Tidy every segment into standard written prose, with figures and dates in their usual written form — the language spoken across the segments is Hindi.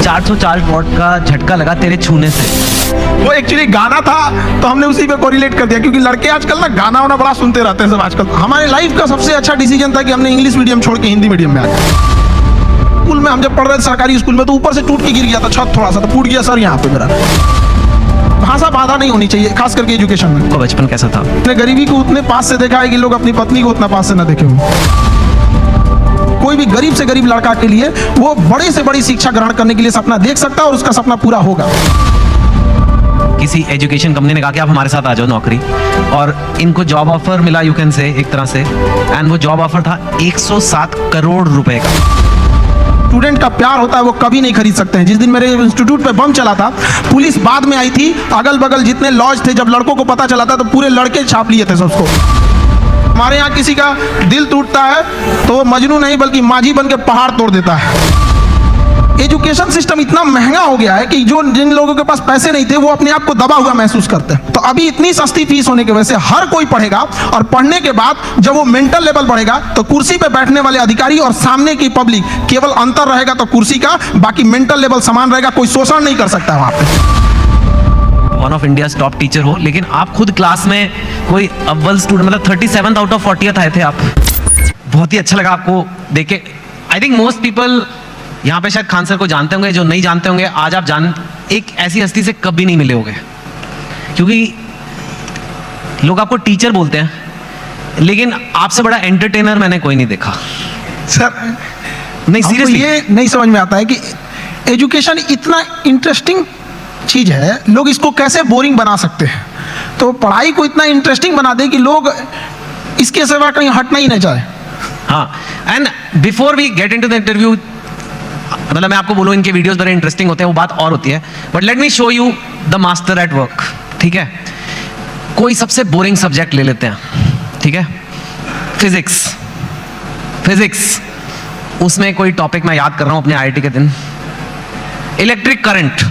404 वॉट का झटका लगा तेरे छूने से। वो एक्चुअली गाना था तो हमने उसी पे कोरिलेट कर दिया, क्योंकि लड़के आजकल ना गाना वाना बड़ा सुनते रहते हैं सब आजकल। हमारे लाइफ का सबसे अच्छा डिसीजन था कि हमने इंग्लिश मीडियम छोड़ के हिंदी मीडियम में आ गए। स्कूल में हम जब पढ़ रहे थे सरकारी स्कूल में, तो ऊपर से टूट के गिर गया था छत, थोड़ा सा तो फूट गया सर यहाँ पे मेरा। भाषा बाधा नहीं होनी चाहिए, खास करके एजुकेशन में। तो बचपन कैसा था? मैंने गरीबी को उतने पास से देखा है कि लोग अपनी पत्नी को उतना पास से ना देखे हो। कोई भी गरीब से गरीब लड़का के लिए वो बड़े से बड़ी शिक्षा ग्रहण करने के लिए सपना देख सकता है और उसका सपना पूरा होगा। किसी एजुकेशन कंपनी ने कहा कि आप हमारे साथ आ जाओ नौकरी, और इनको जॉब ऑफर मिला, यू कैन से एक तरह से, एंड वो जॉब ऑफर था 107 करोड़ रुपए का। स्टूडेंट का प्यार होता है वो कभी नहीं खरीद सकते हैं। जिस दिन मेरे इंस्टीट्यूट पे बम चला था, पुलिस बाद में आई थी, अगल बगल जितने लॉज थे, जब लड़कों को पता चला था तो पूरे लड़के छाप लिए थे सबको। हमारे यहाँ किसी का दिल टूटता है तो वो मजनू नहीं बल्कि माझी बन के पहाड़ तोड़ देता है। एजुकेशन सिस्टम इतना महंगा हो गया है कि जो जिन लोगों के पास पैसे नहीं थे वो अपने आप को दबा हुआ महसूस करते हैं। तो अभी इतनी सस्ती फीस होने की वजह से हर कोई पढ़ेगा, और पढ़ने के बाद जब वो मेंटल लेवल बढ़ेगा तो कुर्सी पे बैठने वाले अधिकारी और सामने की पब्लिक, केवल अंतर रहेगा तो कुर्सी का, बाकी मेंटल लेवल समान रहेगा। कोई शोषण नहीं कर सकता वहां पे। One of India top teacher हो, लेकिन आप खुद क्लास में कोई अव्वल स्टूडेंट, मतलब 37 आउट ऑफ 40 आए थे आप। बहुत ही अच्छा लगा आपको देख के। आई थिंक मोस्ट पीपल यहाँ पे शायद खान सर को जानते होंगे, जो नहीं जानते होंगे आज आप जान, एक ऐसी हस्ती से कभी नहीं मिले होंगे, क्योंकि लोग आपको टीचर बोलते हैं, लेकिन आपसे बड़ा एंटरटेनर मैंने कोई नहीं देखा सर। नहीं सीरियसली, ये नहीं समझ में आता है कि एजुकेशन इतना इंटरेस्टिंग चीज है, लोग इसको कैसे बोरिंग बना सकते हैं। तो पढ़ाई को इतना इंटरेस्टिंग बना दे कि लोग इसके सिवा कहीं हटना ही न चाहे। हाँ, and before we get into the interview, मतलब मैं आपको बोलूं इनके वीडियोस बड़े इंटरेस्टिंग होते हैं, वो बात और होती है, but let me show you the master at work. ठीक है, कोई सबसे बोरिंग सब्जेक्ट ले लेते हैं, ठीक है, फिजिक्स। उसमें कोई टॉपिक मैं याद कर रहा हूं अपने आईआईटी के दिन, इलेक्ट्रिक करंट।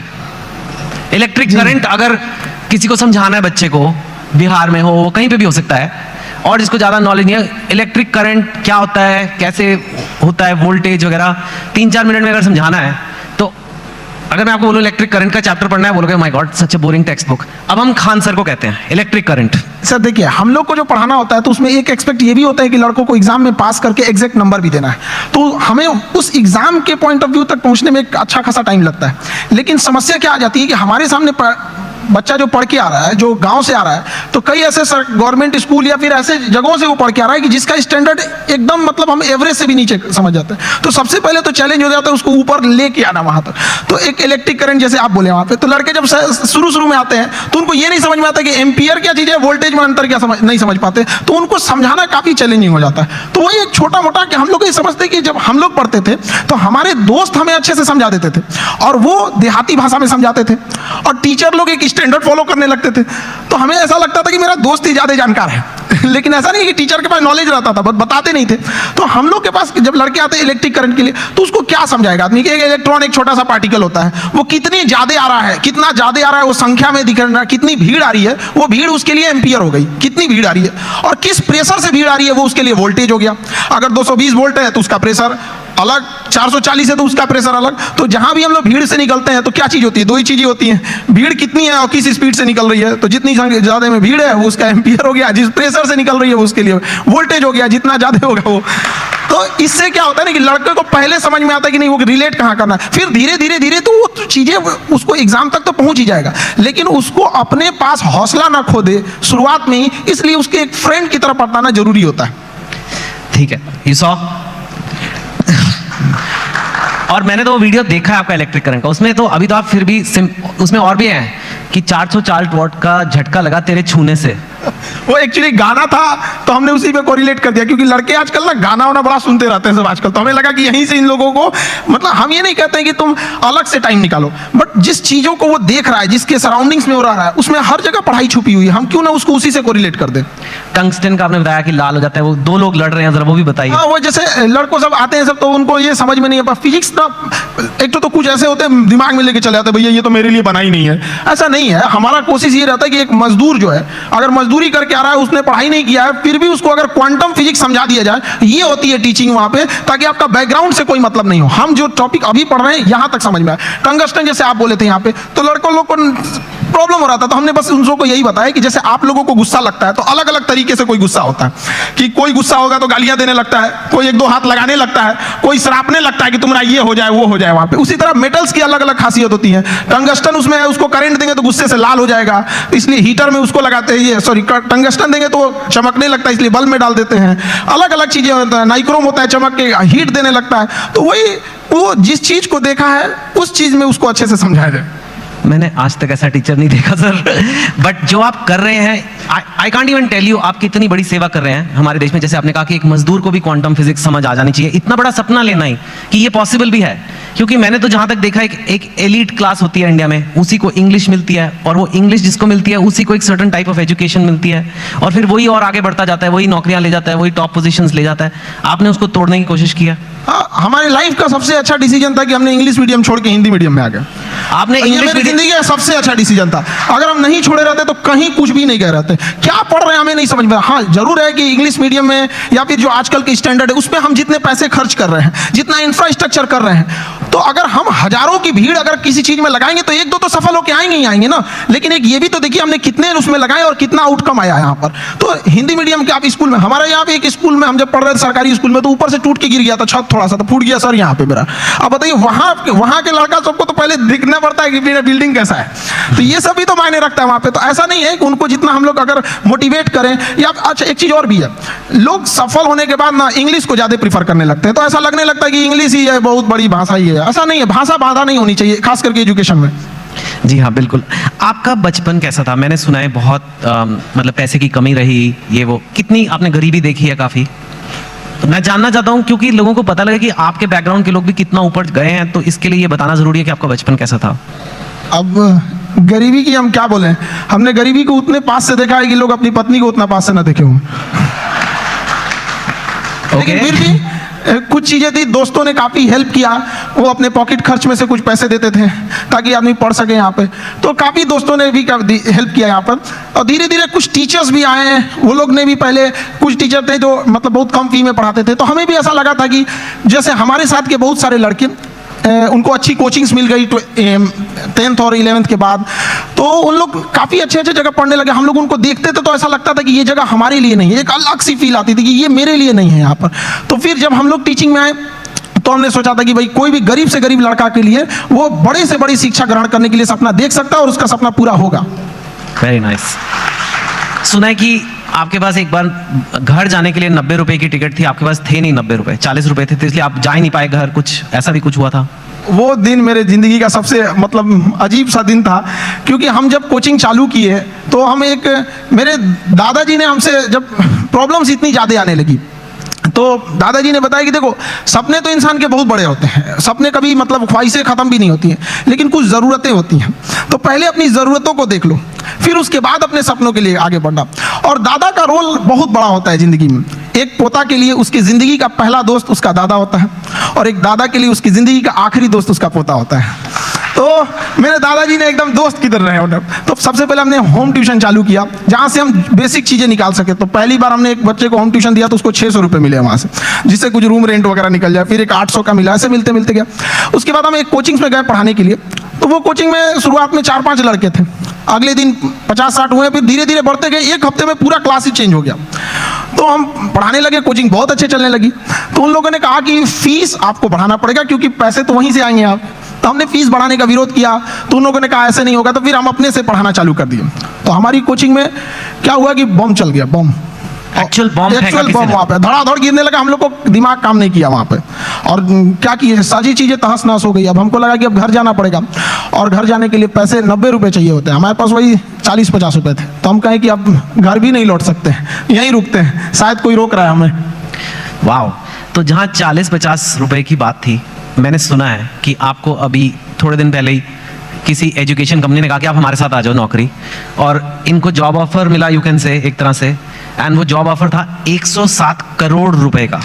अगर किसी को समझाना है बच्चे को, बिहार में हो, कहीं पे भी हो सकता है, और जिसको ज़्यादा नॉलेज नहीं है, इलेक्ट्रिक करंट क्या होता है, कैसे होता है, वोल्टेज वगैरह 3-4 मिनट में अगर समझाना है, तो अगर मैं आपको बोलूँ इलेक्ट्रिक करंट का चैप्टर पढ़ना है, बोलोगे my God such A boring text book. अब हम खान सर को कहते हैं इलेक्ट्रिक करंट। सर देखिए, हम लोग को जो पढ़ाना होता है तो उसमें एक एक्सपेक्ट ये भी होता है कि लड़कों को एग्जाम में पास करके एग्जैक्ट नंबर भी देना है। तो हमें उस एग्जाम के पॉइंट ऑफ व्यू तक पहुंचने में एक अच्छा खासा टाइम लगता है। लेकिन समस्या क्या आ जाती है कि हमारे सामने बच्चा जो पढ़ के आ रहा है, जो गांव से आ रहा है, तो कई ऐसे गवर्नमेंट स्कूल या फिर ऐसे जगहों से वो पढ़ के आ रहा है कि जिसका स्टैंडर्ड एकदम, मतलब हम एवरेज से भी नीचे समझ जाते हैं। तो सबसे पहले तो चैलेंज हो जाता है उसको ऊपर लेके आना वहां तक। तो एक इलेक्ट्रिक करंट जैसे आप बोले वहां पे, तो लड़के जब शुरू में आते हैं तो उनको ये नहीं समझ में आता कि एम्पियर क्या चीज है, वोल्टेज में अंतर क्या नहीं समझ पाते, तो उनको समझाना काफी चैलेंजिंग हो जाता है। तो वही एक छोटा मोटा कि हम लोग ये समझते कि जब हम लोग पढ़ते थे तो हमारे दोस्त हमें अच्छे से समझा देते थे, और वो देहाती भाषा में समझाते थे, और टीचर लोग एक स्टैंडर्ड फॉलो करने लगते थे। तो हमें ऐसा लगता था कि मेरा दोस्त ही ज्यादा जानकार है। लेकिन ऐसा नहीं कि टीचर के पास नॉलेज रहता था, बताते नहीं थे। तो हम लोग के पास जब लड़के आते हैं इलेक्ट्रिक करंट के लिए, तो उसको क्या समझाएगा आदमी कि एक इलेक्ट्रॉन, एक छोटा सा पार्टिकल होता है, वो कितनी ज्यादा आ रहा है, कितना ज्यादा आ रहा है वो संख्या में दिख रहा है, कितनी भीड़ आ रही है, वो भीड़ उसके लिए एम्पियर हो गई, कितनी भीड़ आ रही है, और किस प्रेशर से भीड़ आ रही है वो उसके लिए वोल्टेज हो गया। अगर 220 वोल्ट है तो उसका प्रेशर अलग, 440 है तो उसका प्रेशर अलग। तो जहां भी हम लोग भीड़ से निकलते हैं तो क्या चीज होती है, दो ही चीजें होती हैं, भीड़ कितनी है और किस स्पीड से निकल रही है। तो जितनी ज्यादा में भीड़ है वो उसका एम्पियर हो गया, जिस प्रेशर से निकल रही है वो उसके लिए वोल्टेज हो गया, जितना ज्यादा होगा वो। तो इससे क्या होता है ना कि लड़के को पहले समझ में आता है कि नहीं वो रिलेट कहाँ करना है, फिर धीरे धीरे तो वो चीजें उसको एग्जाम तक तो पहुंच ही जाएगा, लेकिन उसको अपने पास हौसला ना खो दे शुरुआत में ही, इसलिए उसके एक फ्रेंड की तरह पढ़ाना जरूरी होता है। ठीक है, यू सॉ और मैंने तो वो वीडियो देखा है आपका इलेक्ट्रिक करंट का, उसमें तो अभी तो आप फिर भी उसमें और भी हैं कि 404 वॉट का झटका लगा तेरे छूने से। वो एक्चुअली गाना था तो हमने उसी पे कोरिलेट कर दिया, क्योंकि लड़के आजकल ना गाना वाना बड़ा सुनते रहते हैं सब आजकल। तो हमें लगा कि यहीं से इन लोगों को, मतलब हम ये नहीं कहते हैं कि तुम अलग से टाइम निकालो, बट जिस चीजों को वो देख रहा है, जिसके सराउंडिंग्स में हो रहा है, उसमें हर जगह पढ़ाई छुपी हुई है, हम क्यों ना उसको उसी से कोरिलेट कर दें। टंगस्टन का आपने बताया कि लाल हो जाता है, वो दो लोग लड़ रहे हैं, जरा वो भी बताइए। हाँ, वो जैसे लड़कों सब आते हैं सब, तो उनको ये समझ में नहीं आता फिजिक्स ना, एक तो कुछ ऐसे होते हैं दिमाग में लेके चले जाते हैं, भैया ये तो मेरे लिए बना ही नहीं है। ऐसा नहीं है, हमारा कोशिश ये रहता है कि एक मजदूर जो है, अगर मजदूर मजदूरी करके आ रहा है, उसने पढ़ाई नहीं किया है, फिर भी उसको अगर क्वांटम फिजिक्स समझा दिया जाए, ये होती है टीचिंग वहां पे, ताकि आपका बैकग्राउंड से कोई मतलब नहीं हो। हम जो टॉपिक अभी पढ़ रहे हैं यहां तक समझ में आए। टंगस्टन जैसे आप बोले थे यहाँ पे, तो लड़कों लोग को प्रॉब्लम हो रहा था, तो हमने बस उन को यही बताया कि जैसे आप लोगों को गुस्सा लगता है तो अलग अलग तरीके से कोई गुस्सा होता है, कि कोई गुस्सा होगा तो गालियां देने लगता है, कोई एक दो हाथ लगाने लगता है, कोई सरापने लगता है कि तुम्हारा ये हो जाए वो हो जाए वहां पे। उसी तरह मेटल्स की अलग अलग खासियत होती है। टंगस्टन उसमें है, उसको करंट देंगे तो गुस्से से लाल हो जाएगा, इसलिए हीटर में उसको लगाते हैं, ये सॉरी टंगस्टन देंगे तो चमकने लगता है, इसलिए बल्ब में डाल देते हैं। अलग अलग चीजें होता है, नाइक्रोम होता है, चमक के हीट देने लगता है। तो वही वो जिस चीज को देखा है उस चीज में उसको अच्छे से समझाया जाए। मैंने आज तक ऐसा टीचर नहीं देखा सर, बट जो आप कर रहे हैं, I can't even tell you आप कितनी बड़ी सेवा कर रहे हैं हमारे देश में। जैसे आपने कहा कि एक मजदूर को भी क्वांटम फिजिक्स समझ आ जानी चाहिए, इतना बड़ा सपना लेना ही कि ये पॉसिबल भी है। क्योंकि मैंने तो जहां तक देखा एक एलीट क्लास होती है इंडिया में, उसी को इंग्लिश मिलती है, और वो इंग्लिश जिसको मिलती है उसी को एक सर्टेन टाइप ऑफ एजुकेशन मिलती है, और फिर वही और आगे बढ़ता जाता है, वही नौकरियां ले जाता है, वही टॉप पोजीशंस ले जाता है। आपने उसको तोड़ने की कोशिश किया? हाँ, हमारे लाइफ का सबसे अच्छा डिसीजन था कि हमने इंग्लिश मीडियम छोड़ के हिंदी मीडियम में आ गए। आपने इंग्लिश जिंदगी का सबसे अच्छा डिसीजन था। अगर हम नहीं छोड़े रहते तो कहीं कुछ भी नहीं कह रहते। क्या पढ़ रहे हैं हमें नहीं समझ में। हाँ जरूर है कि इंग्लिश मीडियम में या फिर जो आजकल के स्टैंडर्ड है उसमें हम जितने पैसे खर्च कर रहे हैं, जितना इंफ्रास्ट्रक्चर कर रहे हैं, तो अगर हम हजारों की भीड़ अगर किसी चीज में लगाएंगे तो एक दो तो सफल होकर आएंगे ही आएंगे ना। लेकिन एक ये भी तो देखिए हमने कितने उसमें लगाए और कितना आउटकम आया यहाँ पर। तो हिंदी मीडियम के आप स्कूल में, हमारे यहाँ पे एक स्कूल में हम जब पढ़ रहे थे सरकारी स्कूल में, तो ऊपर से टूट के गिर गया था छत, थोड़ा सा तो फूट गया सर यहाँ पे मेरा। अब बताइए वहां के लड़का सबको तो पहले दिखना पड़ता है कि मेरा बिल्डिंग कैसा है, तो ये सब भी तो मायने रखता है वहां पे। तो ऐसा नहीं है कि उनको जितना हम लोग अगर मोटिवेट करें या अच्छा एक चीज और भी है, लोग सफल होने के बाद ना इंग्लिश को ज्यादा प्रीफर करने लगते हैं। तो ऐसा लगने लगता है कि इंग्लिश ही है बहुत बड़ी भाषा ही है। ऐसा नहीं है, भाषा बाधा नहीं होनी चाहिए, खास करके एजुकेशन में। जी हाँ बिल्कुल। आपका बचपन कैसा था? मैंने सुना है बहुत मतलब पैसे की कमी रही, ये वो, कितनी आपने गरीबी देखी है काफी? मैं जानना चाहता हूँ क्योंकि लोगों को पता लगे कि आपके बैकग्राउंड के लोग भी कितना ऊपर गए हैं, तो इसके लिए ये बताना जरूरी है कि आपका बचपन कैसा था। अब गरीबी की हम क्या बोलें, हमने गरीबी को उतने पास से देखा है कि लोग अपनी पत्नी को उतना पास से ना देखे हों। लेकिन फिर भी कुछ चीजें थी, दोस्तों ने काफी हेल्प किया, वो अपने पॉकेट खर्च में से कुछ पैसे देते थे ताकि आदमी पढ़ सके यहाँ पे। तो काफी दोस्तों ने भी हेल्प किया यहाँ पर। और धीरे धीरे कुछ टीचर्स भी आए हैं, वो लोग ने भी, पहले कुछ टीचर थे जो मतलब बहुत कम फी में पढ़ाते थे, तो हमें भी ऐसा लगा था कि जैसे हमारे साथ के बहुत सारे लड़के उनको अच्छी कोचिंग्स मिल गई 10th और 11th के बाद, तो उन लोग काफ़ी अच्छे अच्छे जगह पढ़ने लगे। हम लोग उनको देखते थे तो ऐसा लगता था कि ये जगह हमारे लिए नहीं है, एक अलग सी फील आती थी कि ये मेरे लिए नहीं है यहाँ पर। तो फिर जब हम लोग टीचिंग में आए तो हमने सोचा था कि भाई कोई भी गरीब से गरीब लड़का के लिए वो बड़े से बड़ी शिक्षा ग्रहण करने के लिए सपना देख सकता है और उसका सपना पूरा होगा। Very nice. सुना है कि आपके पास एक बार घर जाने के लिए 90 रुपए की टिकट थी, आपके पास थे नहीं 90 रुपए, 40 रुपए थे, तो इसलिए आप जा ही नहीं पाए घर, कुछ ऐसा भी कुछ हुआ था? वो दिन मेरे जिंदगी का सबसे मतलब अजीब सा दिन था, क्योंकि हम जब कोचिंग चालू किए तो हम मेरे दादाजी ने हमसे जब प्रॉब्लम्स इतनी ज़्यादा आने लगी तो दादाजी ने बताया कि देखो सपने तो इंसान के बहुत बड़े होते हैं, सपने कभी मतलब ख्वाहिशें ख़त्म भी नहीं होती हैं, लेकिन कुछ ज़रूरतें होती हैं। तो पहले अपनी ज़रूरतों को देख लो, फिर उसके बाद अपने सपनों के लिए आगे बढ़ना। और दादा का रोल बहुत बड़ा होता है ज़िंदगी में। एक पोता के लिए उसकी ज़िंदगी का पहला दोस्त उसका दादा होता है, और एक दादा के लिए उसकी ज़िंदगी का आखिरी दोस्त उसका पोता होता है। तो मेरे दादाजी ने एकदम दोस्त की तरह रहे उन्हें। तो सबसे पहले हमने होम ट्यूशन चालू किया, जहाँ से हम बेसिक चीज़ें निकाल सके। तो पहली बार हमने एक बच्चे को होम ट्यूशन दिया तो उसको 600 रुपये मिले वहाँ से, जिससे कुछ रूम रेंट वगैरह निकल जाए। फिर एक 800 का मिला, ऐसे मिलते मिलते गया। उसके बाद हम एक कोचिंग्स में गए पढ़ाने के लिए। तो वो कोचिंग में शुरुआत में 4-5 लड़के थे, अगले दिन 50-60 हुए, फिर धीरे धीरे बढ़ते गए। एक हफ्ते में पूरा क्लास ही चेंज हो गया। तो हम पढ़ाने लगे, कोचिंग बहुत अच्छे चलने लगी। तो उन लोगों ने कहा कि फीस आपको बढ़ाना पड़ेगा क्योंकि पैसे तो वहीं से आएंगे आप। तो हमने फीस बढ़ाने का विरोध किया, तो उन लोगों ने कहा ऐसे नहीं होगा। तो फिर हम अपने से पढ़ाना चालू कर दिए। तो हमारी कोचिंग में क्या हुआ कि बम चल गया, बम, एक्चुअल बम वहाँ पे धड़ाधड़ गिरने लगा। हम लोग को दिमाग काम नहीं किया वहाँ पे, और क्या किए, सारी चीज़ें तहस नहस हो गई। अब हमको लगा कि अब घर जाना पड़ेगा, और घर जाने के लिए पैसे 90 रुपये चाहिए होते हैं, हमारे पास वही 40-50 रुपये थे। तो हम कहें कि अब घर भी नहीं लौट सकते, यहीं रुकते हैं, शायद कोई रोक रहा है हमें। वाह। तो जहाँ 40-50 रुपए की बात थी, मैंने सुना है कि आपको अभी थोड़े दिन पहले ही किसी एजुकेशन कंपनी ने कहा कि आप हमारे साथ आ जाओ नौकरी, और इनको जॉब ऑफर मिला, यू कैन से, एक तरह से। एंड वो जॉब ऑफर था 107 करोड़ रुपए का।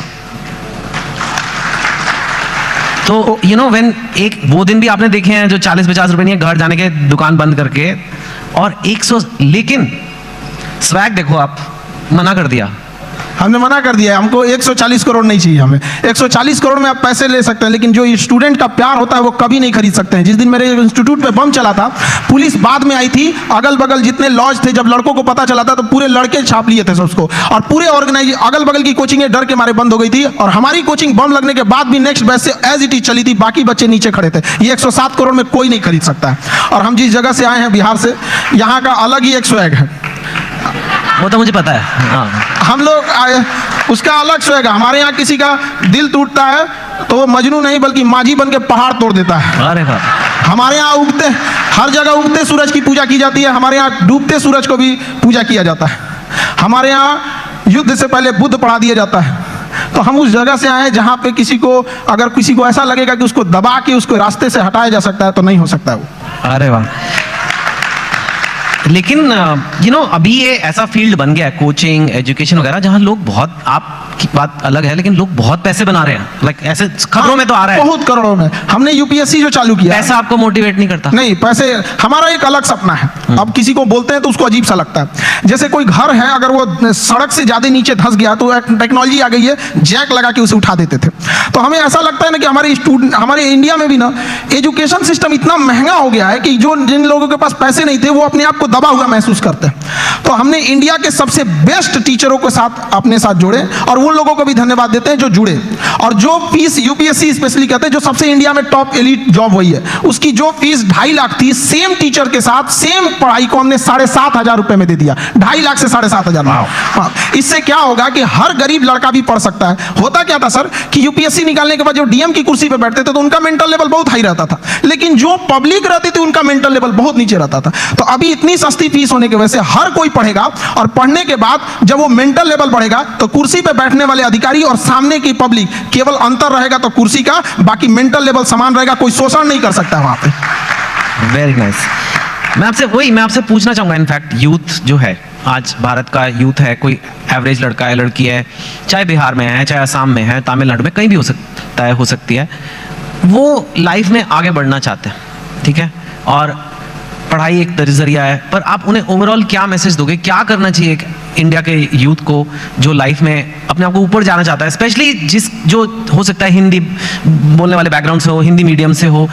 तो यू नो व्हेन, एक वो दिन भी आपने देखे हैं जो 40-50 रुपए नहीं है, घर जाने के दुकान बंद करके, और 100, लेकिन स्वैग देखो, आप मना कर दिया। हमने मना कर दिया है, हमको 140 करोड़ नहीं चाहिए। हमें 140 करोड़ में आप पैसे ले सकते हैं, लेकिन जो स्टूडेंट का प्यार होता है वो कभी नहीं खरीद सकते हैं। जिस दिन मेरे इंस्टीट्यूट पे बम चला था, पुलिस बाद में आई थी, अगल बगल जितने लॉज थे, जब लड़कों को पता चला था तो पूरे लड़के छाप लिए थे सबको, और पूरे ऑर्गेनाइज अगल बगल की कोचिंगें डर के मारे बंद हो गई थी, और हमारी कोचिंग बम लगने के बाद भी नेक्स्ट बैच से एज इट इज चली थी। बाकी बच्चे नीचे खड़े थे। ये 107 करोड़ में कोई नहीं खरीद सकता है। और हम जिस जगह से आए हैं, बिहार से, यहाँ का अलग ही एक स्वैग है। वो तो मुझे पता है। हाँ, हम लोग उसका अलग स्वैग है। हमारे यहाँ किसी का दिल टूटता है तो वो मजनू नहीं बल्कि माझी बन के पहाड़ तोड़ देता है। अरे बाप। हमारे यहाँ उगते, हर जगह उगते सूरज की पूजा की जाती है। हमारे यहाँ डूबते सूरज को भी पूजा किया जाता है। हमारे यहाँ युद्ध से पहले बुद्ध पढ़ा दिया जाता है। तो हम उस जगह से आए हैं जहाँ पे किसी को, अगर किसी को ऐसा लगेगा कि उसको दबा के उसको रास्ते से हटाया जा सकता है, तो नहीं हो सकता है वो। अरे वाह। लेकिन अभी ये ऐसा फील्ड बन गया है, कोचिंग, एजुकेशन वगैरह, जहां लोग बहुत, आपकी बात अलग है, लेकिन लोग बहुत पैसे बना रहे हैं। लाइक ऐसे खबरों में तो आ रहा है, बहुत करोड़ों में। हमने यूपीएससी जो चालू किया, पैसा आपको मोटिवेट नहीं करता? नहीं, पैसे हमारा एक अलग सपना है। अब किसी को बोलते हैं तो उसको अजीब सा लगता है। जैसे कोई घर है, अगर वो सड़क से ज्यादा नीचे धंस गया तो टेक्नोलॉजी आ गई है, जैक लगा के उसे उठा देते थे। तो हमें ऐसा लगता है ना कि हमारे स्टूडेंट, हमारे इंडिया में भी ना एजुकेशन सिस्टम इतना महंगा हो गया है कि जो जिन लोगों के पास पैसे नहीं थे वो अपने आप को दबा हुआ महसूस करते हैं। तो हमने इंडिया के सबसे बेस्ट टीचरों के साथ अपने साथ जोड़े, और उन लोगों को भी धन्यवाद देते हैं जो जुड़े। और जो फीस यूपीएससी स्पेशली कहते हैं, जो सबसे इंडिया में टॉप एलीट जॉब वही है, उसकी जो फीस 2.5 लाख थी, सेम टीचर के साथ सेम पढ़ाई को हमने 7,500 रुपए में दे दिया। 2.5 लाख से 7,500। हाँ, इससे क्या होगा कि हर गरीब लड़का भी पढ़ सकता है। होता क्या था सर कि यूपीएससी निकालने के बाद जो डीएम की कुर्सी पे बैठते थे तो उनका मेंटल लेवल बहुत हाई रहता था, लेकिन जो पब्लिक रहती थी उनका मेंटल लेवल बहुत नीचे रहता था। तो अभी इतनी सस्ती फीस होने की वजह से हर कोई पढ़ेगा, और पढ़ने के बाद जब वो मेंटल लेवल बढ़ेगा तो कुर्सी पे बैठने वाले अधिकारी और सामने की पब्लिक, केवल अंतर रहेगा तो कुर्सी का, बाकी मेंटल लेवल समान रहेगा। कोई शोषण नहीं कर सकता वहां पे। Very nice. मैं आपसे पूछना चाहूंगा, इनफैक्ट यूथ जो है, आज भारत का यूथ है, कोई एवरेज लड़का है, लड़की है, चाहे बिहार में है, चाहे असम में है, तमिलनाडु में, कहीं भी हो सकता है, हो सकती है, वो लाइफ में आगे बढ़ना चाहते हैं, ठीक है, और पढ़ाई एक जरिया है, पर आप उन्हें ओवरऑल क्या मैसेज दोगे? क्या करना चाहिए एक इंडिया के यूथ को जो लाइफ में अपने आप को ऊपर जाना चाहता है, स्पेशली जो हो सकता है हिंदी बोलने वाले बैकग्राउंड से हो, हिंदी मीडियम से हो,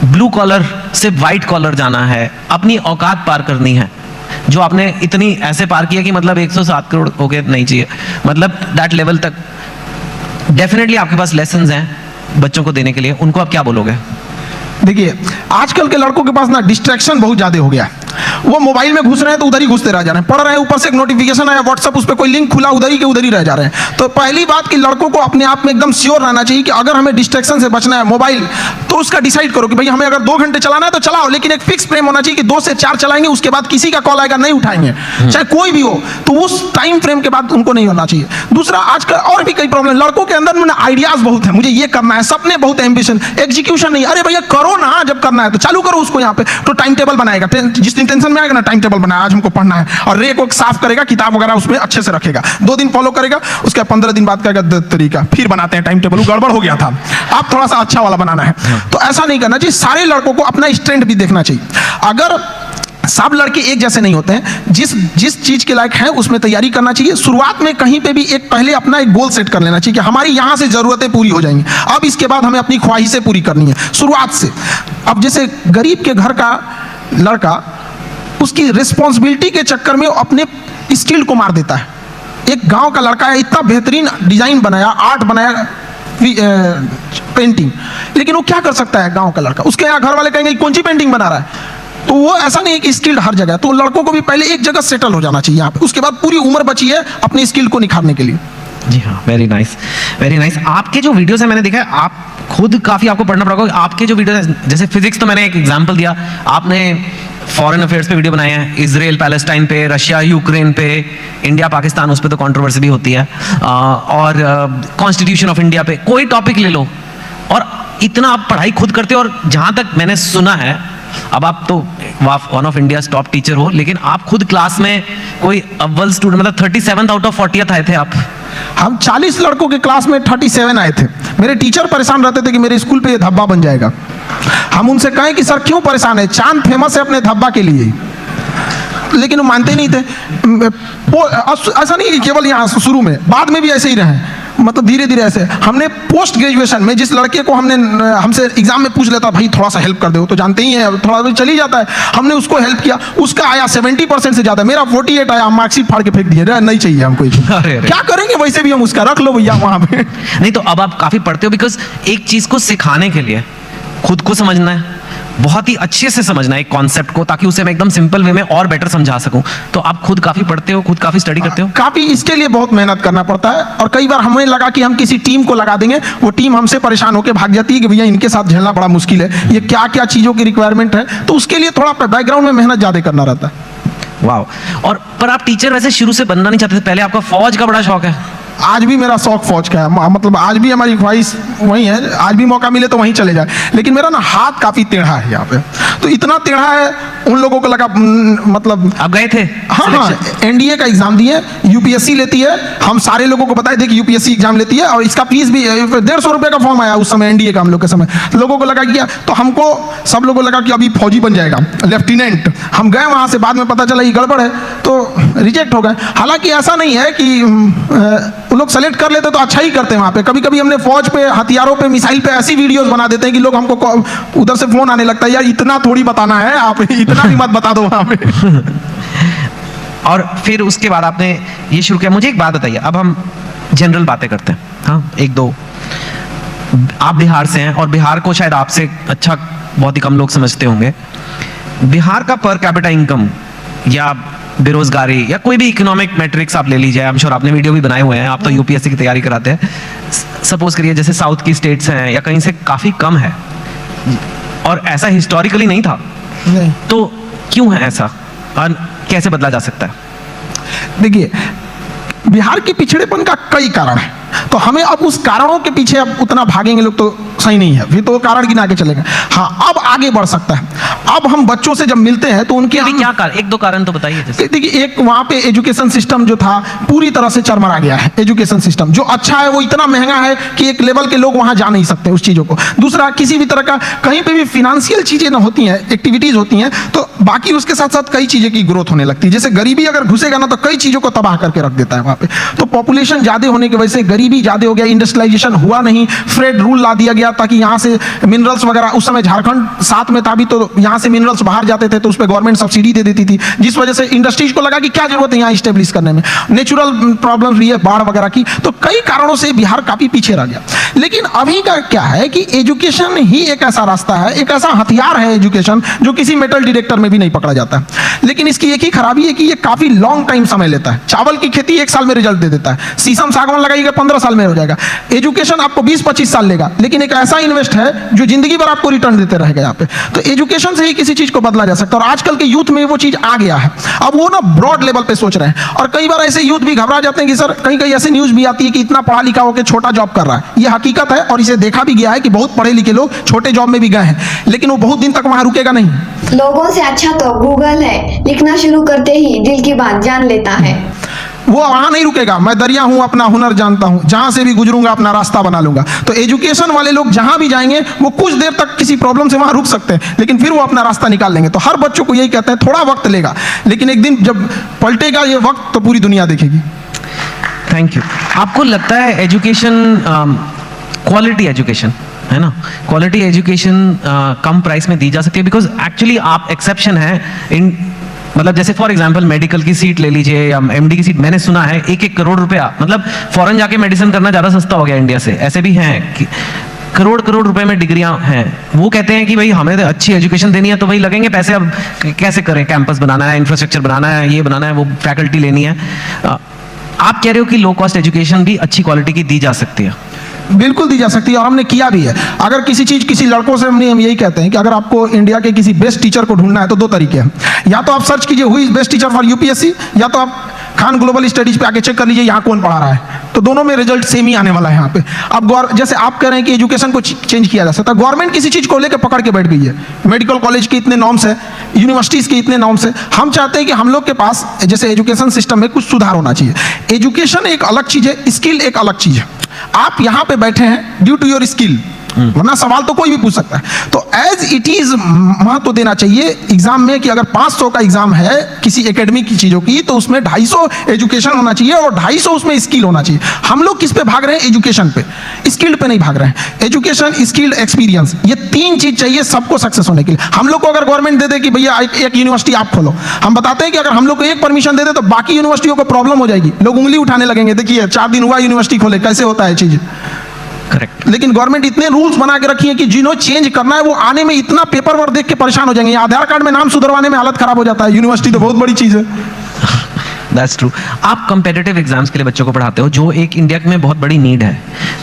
ब्लू कॉलर से वाइट कॉलर जाना है, अपनी औकात पार करनी है, जो आपने इतनी ऐसे पार किया कि मतलब 107 करोड़ हो गए नहीं चाहिए, मतलब दैट लेवल तक डेफिनेटली आपके पास लेसन्स हैं बच्चों को देने के लिए, उनको आप क्या बोलोगे? देखिए, आजकल के लड़कों के पास ना डिस्ट्रैक्शन बहुत ज्यादा हो गया है। वो मोबाइल में घुस रहे हैं तो उधर ही घुसते रह जा रहे हैं, पढ़ रहे हैं, ऊपर से एक नोटिफिकेशन आया व्हाट्सएप, उस पर कोई लिंक खुला, उधर ही के उधर ही रह जा रहे हैं। तो पहली बात कि लड़कों को अपने आप में एकदम श्योर रहना चाहिए कि अगर हमें डिस्ट्रैक्शन से बचना है मोबाइल, तो उसका डिसाइड करो कि भाई हमें अगर 2 घंटे चलाना है तो चलाओ, लेकिन एक फिक्स फ्रेम होना चाहिए कि 2 से 4 चलाएंगे, उसके बाद किसी का कॉल आएगा नहीं उठाएंगे, चाहे कोई भी हो, तो उस टाइम फ्रेम के बाद उनको नहीं होना चाहिए। दूसरा, आजकल और भी कई प्रॉब्लम, लड़कों के अंदर में आइडियाज बहुत है, मुझे ये करना है, सपने बहुत, एम्बिशन, एग्जीक्यूशन नहीं। अरे भैया करो ना, जब करना है तो चालू करो उसको। यहाँ पे तो टाइम टेबल बनाएगा, जिस दिन टेंशन में आएगा ना, टाइम टेबल बनाया, आज हमको पढ़ना है, और रेक को साफ करेगा, किताब वगैरह उसमें अच्छे से रखेगा, 2 दिन फॉलो करेगा, उसके 15 दिन बाद कहेगा तरीका, फिर बनाते हैं टाइम टेबल, वो गड़बड़ हो गया था, आप थोड़ा सा अच्छा वाला बनाना है। तो ऐसा नहीं करना चाहिए। सारे लड़कों को अपना स्ट्रेंथ भी देखना चाहिए। अगर सब लड़के एक जैसे नहीं होते हैं, जिस चीज के लायक हैं उसमें तैयारी करना चाहिए। शुरुआत में कहीं पे भी पहले अपना एक गोल सेट कर लेना चाहिए कि हमारी यहां से जरूरतें पूरी हो जाएंगी, अब इसके बाद हमें अपनी ख्वाहिशें पूरी करनी है शुरुआत से। अब जैसे गरीब के घर का लड़का उसकी रिस्पॉन्सिबिलिटी के चक्कर में अपने स्किल को मार देता है। एक गांव का लड़का है, इतना बेहतरीन डिजाइन बनाया, आर्ट बनाया, पेंटिंग, लेकिन वो क्या कर सकता है गांव का लड़का? उसके यहाँ घर वाले कहेंगे कौन सी पेंटिंग बना रहा है? तो वो ऐसा नहीं है कि स्किल्ड हर जगह। तो लड़कों को भी पहले एक जगह सेटल हो जाना चाहिए यहाँ पे, उसके बाद पूरी उम्र बची है अपनी स्किल को निखारने के लिए। जी हाँ, वेरी नाइस, वेरी नाइस। आपके जो वीडियोस है मैंने देखा है, आप खुद काफी आपको पढ़ना पड़ेगा। आपके जो वीडियोस है, जैसे फिजिक्स, तो मैंने एक एग्जांपल दिया, आपने फॉरेन अफेयर्स पे वीडियो बनाए हैं, इजराइल पैलेस्टाइन पे, रशिया यूक्रेन पे, इंडिया पाकिस्तान, उस पे तो कंट्रोवर्सी भी होती है, और कॉन्स्टिट्यूशन ऑफ इंडिया पे, कोई टॉपिक ले लो, और इतना आप पढ़ाई खुद करते हो। और जहां तक मैंने सुना है, अब आप तो one of India top teacher हो, लेकिन आप खुद क्लास में कोई अव्वल स्टूडेंट, मतलब 37 आउट ऑफ 40 आए थे आप। हम 40 लड़कों के क्लास में 37 आए थे। मेरे टीचर परेशान रहते थे कि मेरे स्कूल पे ये धब्बा बन जाएगा। हम उनसे कहें कि सर क्यों परेशान है? चांद फेमस है अपने धब्बा के लिए। लेकिन वो मानते नहीं थे। ऐसा नहीं कि केवल यहाँ शुरू में, बाद में भी ऐसे ही रहे, मतलब धीरे धीरे ऐसे। हमने पोस्ट ग्रेजुएशन में जिस लड़के को हमसे एग्जाम में पूछ लेता भाई थोड़ा सा हेल्प कर दो, तो जानते ही हैं थोड़ा तो चली जाता है, हमने उसको हेल्प किया, उसका आया 70% से ज्यादा, मेरा 48 आया, हम मार्कशीट फाड़ के फेंक दिए, नहीं चाहिए हमको। क्या करेंगे, वैसे भी हम उसका रख लो भैया वहां पे। नहीं तो अब आप काफी पढ़ते हो, बिकॉज एक चीज को सिखाने के लिए खुद को समझना है, बहुत ही अच्छे से समझना है एक कॉन्सेप्ट को, ताकि उसे मैं एकदम सिंपल वे में और बेटर समझा सकूं। तो आप खुद काफी पढ़ते हो, खुद काफी स्टडी करते हो? काफी, इसके लिए बहुत मेहनत करना पड़ता है। और कई बार हमें लगा कि हम किसी टीम को लगा देंगे, वो टीम हमसे परेशान होकर भाग जाती है कि भैया इनके साथ झेलना बड़ा मुश्किल है, ये क्या क्या चीजों की रिक्वायरमेंट है, तो उसके लिए थोड़ा बैकग्राउंड में मेहनत ज्यादा करना रहता है। वाह। और पर आप टीचर वैसे शुरू से बनना नहीं चाहते थे, पहले आपका फौज का बड़ा शौक है? आज भी मेरा शौक फौज का है, मतलब आज भी हमारी ख्वाहिश वही है, आज भी मौका मिले तो वहीं चले जाए। लेकिन मेरा ना हाथ काफी टेढ़ा है यहाँ पे, तो इतना टेढ़ा है उन लोगों को लगा, मतलब आप गए थे? हाँ, एनडीए का एग्जाम दिए, यूपीएससी लेती है, हम सारे लोगों को बताए थे कि यूपीएससी एग्जाम लेती है, और इसका फीस भी 150 रुपये का फॉर्म आया उस समय एनडीए का, हम लोग के समय लोगों को लगा किया, तो हमको सब लोगों को लगा कि अभी फौजी बन जाएगा, लेफ्टिनेंट। हम गए वहाँ से, बाद में पता चला ये गड़बड़ है, तो रिजेक्ट हो गए। हालांकि ऐसा नहीं है कि वो लोग सेलेक्ट कर लेते तो अच्छा ही करते हैं वहाँ पे। कभी कभी हमने फौज पे, हथियारों पे, मिसाइल पे ऐसी वीडियोस बना देते हैं कि लोग हमको उधर से फोन आने लगता है, यार इतना थोड़ी बताना है, आप इतना भी मत बता दो वहाँ पे। और फिर उसके बाद आपने ये शुरू किया। मुझे एक बात बताइए, अब हम जनरल बातें करते हैं, हाँ एक दो। आप बिहार से हैं, और बिहार को शायद आपसे अच्छा बहुत ही कम लोग समझते होंगे। बिहार का पर कैपिटा इनकम या बेरोजगारी या कोई भी इकोनॉमिक मैट्रिक्स आप ले लीजिए, आई एम श्योर आपने वीडियो भी बनाए हुए हैं, आप तो यूपीएससी की तैयारी कराते हैं। सपोज करिए जैसे साउथ की स्टेट्स हैं या कहीं से काफी कम है, और ऐसा हिस्टोरिकली नहीं था, नहीं। तो क्यों है ऐसा और कैसे बदला जा सकता है? देखिए, बिहार के पिछड़ेपन का कई कारण है, तो हमें अब उस कारणों के पीछे अब उतना भागेंगे लोग तो सही नहीं है, फिर तो कारण गिना के चलेंगे। हाँ, अब आगे बढ़ सकता है। अब हम बच्चों से जब मिलते हैं तो उनके क्या कारण, एक दो कारण तो बताइए। देखिए, एक वहाँ पे एजुकेशन सिस्टम जो था पूरी तरह से चरमरा गया है। एजुकेशन सिस्टम जो अच्छा है वो इतना महंगा है कि एक लेवल के लोग वहाँ जा नहीं सकते उस चीज़ों को। दूसरा, किसी भी तरह का कहीं पे भी फिनेंशियल चीज़ें ना होती हैं, एक्टिविटीज़ होती हैं, तो बाकी उसके साथ साथ कई चीज़ें की ग्रोथ होने लगती है। जैसे गरीबी अगर घुसेगा ना तो कई चीज़ों को तबाह करके रख देता है वहाँ पे। तो पॉपुलेशन ज़्यादा होने की वजह से गरीबी ज़्यादा हो गया, इंडस्ट्रियलाइजेशन हुआ नहीं, फ्रेड रूल ला दिया गया ताकि यहाँ से मिनरल्स वगैरह, उस समय झारखंड साथ में था भी, तो यहाँ से मिनरल्स बाहर जाते थे तो उस पर गवर्नमेंट सब्सिडी दे देती थी, जिस वजह से इंडस्ट्रीज को लगा कि क्या जरूरत है यहाँ स्टेब्लिश करने में। नेचुरल प्रॉब्लम रही है बाढ़ वगैरह की, तो कई कारणों से बिहार काफी पीछे रह गया। लेकिन अभी का क्या है कि एजुकेशन ही एक ऐसा रास्ता है, एक ऐसा हथियार है एजुकेशन, जो किसी मेटल डिटेक्टर में भी नहीं पकड़ा जाता है। लेकिन इसकी एक ही खराबी है कि ये काफी लॉन्ग टाइम समय लेता है। चावल की खेती 1 साल में रिजल्ट दे देता है, शीशम सागवान लगाइएगा 15 साल में हो जाएगा। एजुकेशन आपको 20-25 साल लेगा, लेकिन एक ऐसा इन्वेस्ट है जो जिंदगी भर आपको रिटर्न देते रहेगा यहाँ पे। तो एजुकेशन से ही किसी चीज को बदला जा सकता है, और आजकल के यूथ में वो चीज आ गया है। अब वो ना ब्रॉड लेवल पे सोच रहे हैं, और कई बार ऐसे यूथ भी घबरा जाते हैं कि सर, कहीं कहीं ऐसे न्यूज भी आती है कि इतना पढ़ा लिखा होकर छोटा जॉब कर रहा है। ये हकीकत है, और इसे देखा भी गया है कि बहुत पढ़े लिखे लोग छोटे जॉब में भी गए हैं, लेकिन वो बहुत दिन तक वहां रुकेगा नहीं। लोगों से अच्छा तो गूगल है, लिखना शुरू करते ही दिल की बात जान लेता है। वो वहां नहीं रुकेगा, मैं दरिया हूं, अपना हुनर जानता हूं, जहां से भी गुजरूंगा अपना रास्ता बना लूंगा। तो एजुकेशन वाले लोग जहां भी जाएंगे वो कुछ देर तक किसी प्रॉब्लम से वहां रुक सकते हैं, लेकिन फिर वो अपना रास्ता निकाल लेंगे। तो हर बच्चों को यही कहते हैं, थोड़ा वक्त लेगा, लेकिन एक दिन जब पलटेगा ये वक्त तो पूरी दुनिया देखेगी। Thank you. आपको लगता है एजुकेशन, क्वालिटी एजुकेशन है ना, क्वालिटी एजुकेशन कम प्राइस में दी जा सकती है? बिकॉज एक्चुअली आप एक्सेप्शन है इन, मतलब जैसे फॉर एग्जांपल मेडिकल की सीट ले लीजिए या एमडी की सीट, मैंने सुना है 1-1 करोड़ रुपया, मतलब फॉरेन जाके मेडिसिन करना ज़्यादा सस्ता हो गया इंडिया से। ऐसे भी हैं कि करोड़ रुपए में डिग्रियां हैं। वो कहते हैं कि भाई हमें तो अच्छी एजुकेशन देनी है तो भाई लगेंगे पैसे, अब कैसे करें, कैंपस बनाना है, इंफ्रास्ट्रक्चर बनाना है, ये बनाना है, वो फैकल्टी लेनी है। आप कह रहे हो कि लो कॉस्ट एजुकेशन भी अच्छी क्वालिटी की दी जा सकती है? बिल्कुल दी जा सकती है, और हमने किया भी है। अगर किसी लड़कों से हम यही कहते हैं कि अगर आपको इंडिया के किसी बेस्ट टीचर को ढूंढना है तो 2 तरीके हैं। या तो आप सर्च कीजिए who is best teacher for UPSC, या तो आप खान ग्लोबल स्टडीज पे आके चेक कर लीजिए यहाँ कौन पढ़ा रहा है, तो दोनों में रिजल्ट सेम ही आने वाला है यहाँ पे। अब जैसे आप कह रहे हैं कि एजुकेशन को चेंज किया जा सकता है, गवर्नमेंट किसी चीज को लेकर पकड़ के बैठ गई है। मेडिकल कॉलेज के इतने नॉर्म्स है, यूनिवर्सिटीज के इतने नॉर्म्स है। हम चाहते हैं कि हम लोग के पास जैसे एजुकेशन सिस्टम में कुछ सुधार होना चाहिए। एजुकेशन एक अलग चीज है, स्किल एक अलग चीज है। आप यहाँ पे बैठे हैं ड्यू टू योर स्किल, वरना सवाल तो कोई भी पूछ सकता है। तो एज इट इज महत्व देना चाहिए एग्जाम में कि अगर 500 का एग्जाम है किसी एकेडमिक की चीजों की, तो उसमें 250 एजुकेशन होना चाहिए और 250 उसमें स्किल होना चाहिए। हम लोग किस पे भाग रहे हैं? एजुकेशन पे, स्किल्ड पे नहीं भाग रहे हैं। एजुकेशन, स्किल्ड, एक्सपीरियंस, ये 3 चीज चाहिए सबको सक्सेस होने के लिए। हम लोग को अगर गवर्नमेंट दे दे कि भैया एक यूनिवर्सिटी आप खोलो, हम बताते हैं कि अगर हम लोग को एक परमिशन दे दे तो बाकी यूनिवर्सिटियों को प्रॉब्लम हो जाएगी, लोग उंगली उठाने लगेंगे, देखिए 4 दिन हुआ यूनिवर्सिटी खोले, कैसे होता है चीज। करेक्ट। लेकिन गवर्नमेंट इतने रूल्स बना के रखी है कि जिन्होंने चेंज करना है वो आने में इतना पेपर वर्क देख के परेशान हो जाएंगे। आधार कार्ड में नाम सुधरवाने में हालत खराब हो जाता है, यूनिवर्सिटी तो बहुत बड़ी चीज है। That's true. आप कंपेटिटिव एग्जाम्स के लिए बच्चों को पढ़ाते हो, जो एक इंडिया में बहुत बड़ी नीड है,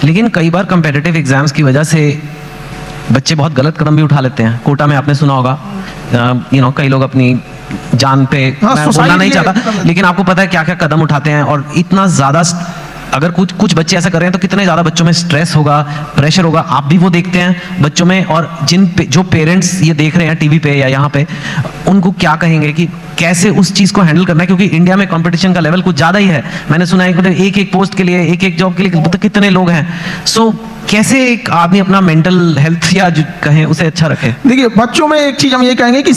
लेकिन कई बार कंपेटिटिव एग्जाम्स की वजह से बच्चे बहुत गलत कदम भी उठा लेते हैं। कोटा में आपने सुना होगा, कई लोग अपनी जान पे, मैं बोलना नहीं चाहता, लेकिन आपको पता है क्या क्या कदम उठाते हैं। और इतना ज्यादा, अगर कुछ बच्चे ऐसा कर रहे हैं तो कितने ज्यादा बच्चों में स्ट्रेस होगा, प्रेशर होगा, आप भी वो देखते हैं बच्चों में। और जो पेरेंट्स ये देख रहे हैं टीवी पे या यहाँ पे, उनको क्या कहेंगे कि कैसे उस चीज को हैंडल करना है? क्योंकि इंडिया में कंपटीशन का लेवल कुछ ज्यादा ही है। मैंने सुना है कि एक पोस्ट के लिए, एक जॉब के लिए कितने लोग हैं। सो कैसे एक आदमी अपना मेंटल हेल्थ या कहें उसे अच्छा रखे? देखिए, बच्चों में एक चीज हम ये कहेंगे कि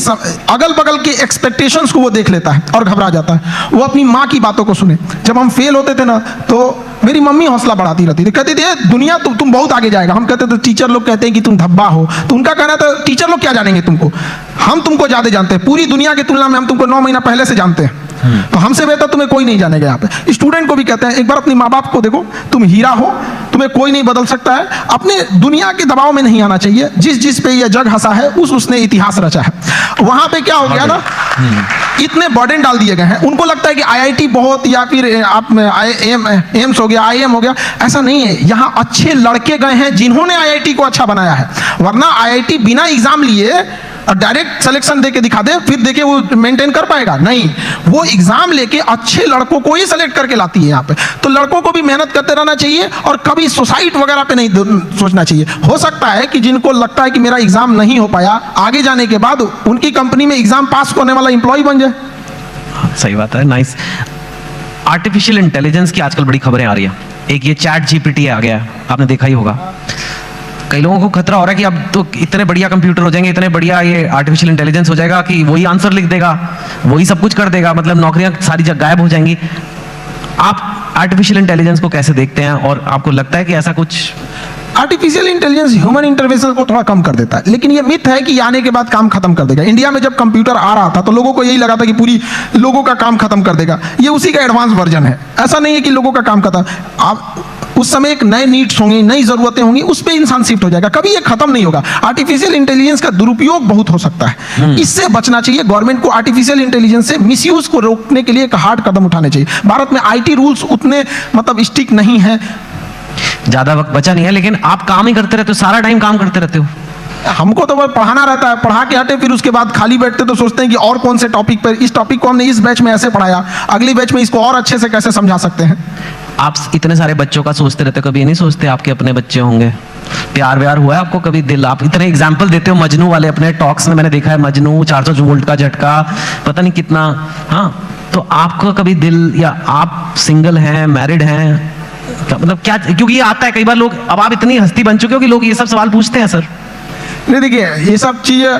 अगल बगल के एक्सपेक्टेशंस को वो देख लेता है और घबरा जाता है। वो अपनी माँ की बातों को सुने। जब हम फेल होते थे ना, तो मेरी मम्मी हौसला बढ़ाती रहती थी, कहती थी दुनिया तुम बहुत आगे जाएगा। हम कहते थे, टीचर लोग कहते हैं कि तुम धब्बा हो, तो उनका कहना था टीचर लोग क्या जानेंगे तुमको, हम तुमको ज्यादा जानते हैं, पूरी दुनिया की तुलना में हम तुमको 9 महीना पहले से जानते हैं, तो हमसे बेहतर तुम्हें कोई नहीं जानेगा। यहाँ पे स्टूडेंट को भी कहते हैं, एक बार अपने माँ बाप को देखो, तुम हीरा हो, तुम्हें कोई नहीं बदल सकता है। अपने दुनिया के दबाव में नहीं आना चाहिए। जिस पे यह जग हंसा है उसने इतिहास रचा है। वहां पे क्या हो गया ना, इतने बर्डन डाल दिए गए हैं, उनको लगता है कि IIT बहुत, या फिर आप एम्स हो गया, IIM हो गया। ऐसा नहीं है, यहाँ अच्छे लड़के गए हैं जिन्होंने IIT को अच्छा बनाया है। वरना IIT बिना एग्जाम लिए और डायरेक्ट सिलेक्शन देके दिखा दे, फिर देखे वो मेंटेन कर पाएगा? नहीं, वो एग्जाम लेके अच्छे लड़कों को ही सेलेक्ट करके लाती है यहाँ पे। तो लड़कों को भी मेहनत करते रहना चाहिए और कभी सुसाइड वगैरह पे नहीं सोचना चाहिए। हो सकता है कि जिनको लगता है कि मेरा एग्जाम नहीं हो पाया, आगे जाने के बाद उनकी कंपनी में एग्जाम पास करने वाला एम्प्लॉय बन जाए। सही बात है, नाइस। आर्टिफिशियल इंटेलिजेंस की आजकल बड़ी खबरें आ रही है। एक ये ChatGPT आ गया, आपने देखा ही होगा। कई लोगों को खतरा हो रहा है कि अब तो इतने बढ़िया कंप्यूटर हो जाएंगे, इतने बढ़िया ये आर्टिफिशियल इंटेलिजेंस हो जाएगा कि वही आंसर लिख देगा, वही सब कुछ कर देगा, मतलब नौकरियां सारी जगह गायब हो जाएंगी। आप आर्टिफिशियल इंटेलिजेंस को कैसे देखते हैं, और आपको लगता है कि ऐसा कुछ? आर्टिफिशियल इंटेलिजेंस ह्यूमन इंटरवेंशन को थोड़ा कम कर देता है, लेकिन ये मिथ है कि आने के बाद काम खत्म कर देगा। इंडिया में जब कंप्यूटर आ रहा था तो लोगों को यही लगा था कि पूरी लोगों का काम खत्म कर देगा। ये उसी का एडवांस वर्जन है। ऐसा नहीं है कि लोगों का काम खत्म, आप उस समय एक नए नीड्स होंगी, नई जरूरतें होंगी, उस पर इंसान शिफ्ट हो जाएगा। कभी ये खत्म नहीं होगा। आर्टिफिशियल इंटेलिजेंस का दुरुपयोग बहुत हो सकता है, इससे बचना चाहिए। गवर्नमेंट को आर्टिफिशियल इंटेलिजेंस से मिसयूज को रोकने के लिए एक हार्ड कदम उठाने चाहिए। भारत में IT रूल्स उतने मतलब स्ट्रिक्ट नहीं है। ज्यादा वक्त बचा नहीं है, लेकिन आप काम ही करते रहते हो, सारा टाइम काम करते रहते हो। हमको तो बस पढ़ाना रहता है, पढ़ा के हटे, फिर उसके बाद खाली बैठते तो सोचते हैं कि और कौन से टॉपिक पर, इस टॉपिक को हमने इस बैच में ऐसे पढ़ाया, अगली बैच में इसको और अच्छे से कैसे समझा सकते हैं। आप इतने सारे बच्चों का सोचते रहते हो, कभी ये नहीं सोचते आपके अपने बच्चे होंगे? प्यार व्यार हुआ है आपको कभी? दिल, आप इतने एग्जाम्पल देते हो मजनू वाले अपने टॉक्स में, मैंने देखा है मजनू, 400 वोल्ट का झटका, पता नहीं कितना। हाँ, तो आपका कभी दिल, या आप सिंगल हैं, मैरिड हैं, मतलब क्या? क्योंकि ये आता है कई बार, लोग, अब आप इतनी हस्ती बन चुके हो कि लोग ये सब सवाल पूछते हैं सर। नहीं, देखिए, ये सब चीज़ें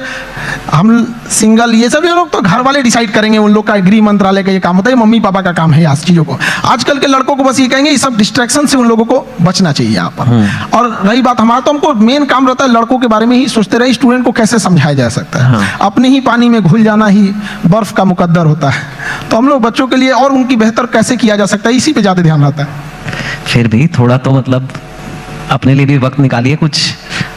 हम सिंगल, ये सब लोग तो घर वाले डिसाइड करेंगे, उन लोग का गृह मंत्रालय का ये काम होता है, मम्मी पापा का काम है इस चीज़ों को। आजकल के लड़कों को बस ये कहेंगे, ये सब डिस्ट्रैक्शन से उन लोगों को बचना चाहिए यहाँ पर। और रही बात हमारा, तो हमको मेन काम रहता है लड़कों के बारे में ही सोचते रहे, स्टूडेंट को कैसे समझाया जा सकता है। अपने ही पानी में घुल जाना ही बर्फ का मुकद्दर होता है। तो हम लोग बच्चों के लिए और उनकी बेहतर कैसे किया जा सकता है, इसी पे ज़्यादा ध्यान रहता है। फिर भी थोड़ा तो मतलब अपने लिए भी वक्त निकालिए कुछ।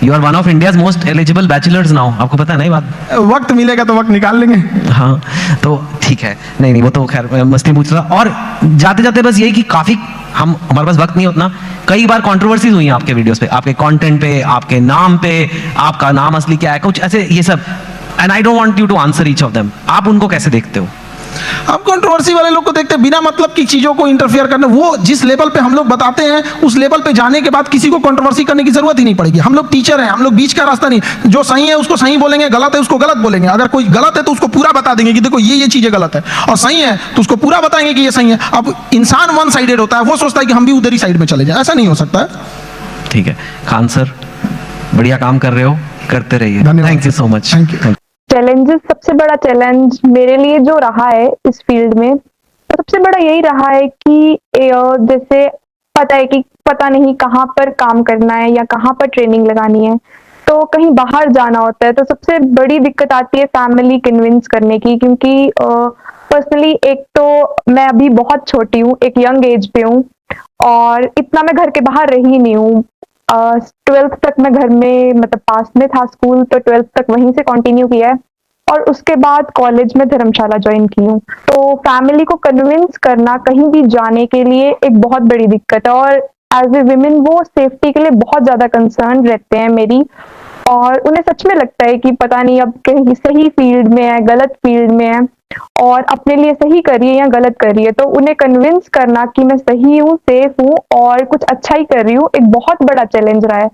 You are one of India's most eligible bachelors now, आपको पता है ना ये बात? वक्त मिलेगा तो वक्त निकाल लेंगे। हाँ, तो ठीक है, नहीं वो तो खैर मस्ती पूछ रहा। और जाते जाते बस यही कि काफी हमारे पास वक्त नहीं उतना, कई बार कंट्रोवर्सीज हुई हैं आपके वीडियोस पे, आपके कंटेंट पे, आपके नाम पे, आपका नाम असली क्या है, कुछ ऐसे ये सब। And I don't want you to answer each of them. आप उनको कैसे देखते हो? हम कंट्रोवर्सी वाले लोग को देखते हैं, बिना मतलब की चीजों को इंटरफेयर करने। वो जिस लेवल पे हम लोग बताते हैं, उस लेवल पे जाने के बाद किसी को कंट्रोवर्सी करने की जरूरत ही नहीं पड़ेगी। हम लोग टीचर हैं, हम लोग बीच का रास्ता नहीं। जो सही है उसको सही बोलेंगे, गलत है उसको गलत बोलेंगे। अगर कोई गलत है तो उसको पूरा बता देंगे कि देखो ये चीजें गलत है, और सही है तो उसको पूरा बताएंगे कि ये सही है। अब इंसान वन साइडेड होता है, वो सोचता है कि हम भी उधर ही साइड में चले जाए, ऐसा नहीं हो सकता है। ठीक है, खान सर, बढ़िया काम कर रहे हो, करते रहिए। धन्यवाद। Thank you so much. Thank you. Challenges, सबसे बड़ा चैलेंज मेरे लिए जो रहा है इस फील्ड में, तो सबसे बड़ा यही रहा है कि जैसे पता है कि पता नहीं कहाँ पर काम करना है या कहाँ पर ट्रेनिंग लगानी है, तो कहीं बाहर जाना होता है, तो सबसे बड़ी दिक्कत आती है फैमिली कन्विंस करने की, क्योंकि पर्सनली एक तो मैं अभी बहुत छोटी हूँ, एक यंग एज पे हूँ और इतना मैं घर के बाहर रही नहीं हूँ। 12th तक मैं घर में, मतलब पास में था स्कूल, तो 12th तक वहीं से कंटिन्यू किया है और उसके बाद कॉलेज में धर्मशाला ज्वाइन की हूँ। तो फैमिली को कन्विंस करना कहीं भी जाने के लिए एक बहुत बड़ी दिक्कत है और एज ए विमेन वो सेफ्टी के लिए बहुत ज्यादा कंसर्न रहते हैं मेरी, और उन्हें सच में लगता है कि पता नहीं अब कहीं सही फील्ड में है, गलत फील्ड में है और अपने लिए सही करिए या गलत करिए। तो उन्हें कन्विंस करना कि मैं सही हूँ, सेफ हूँ और कुछ अच्छा ही कर रही हूँ, एक बहुत बड़ा चैलेंज रहा है।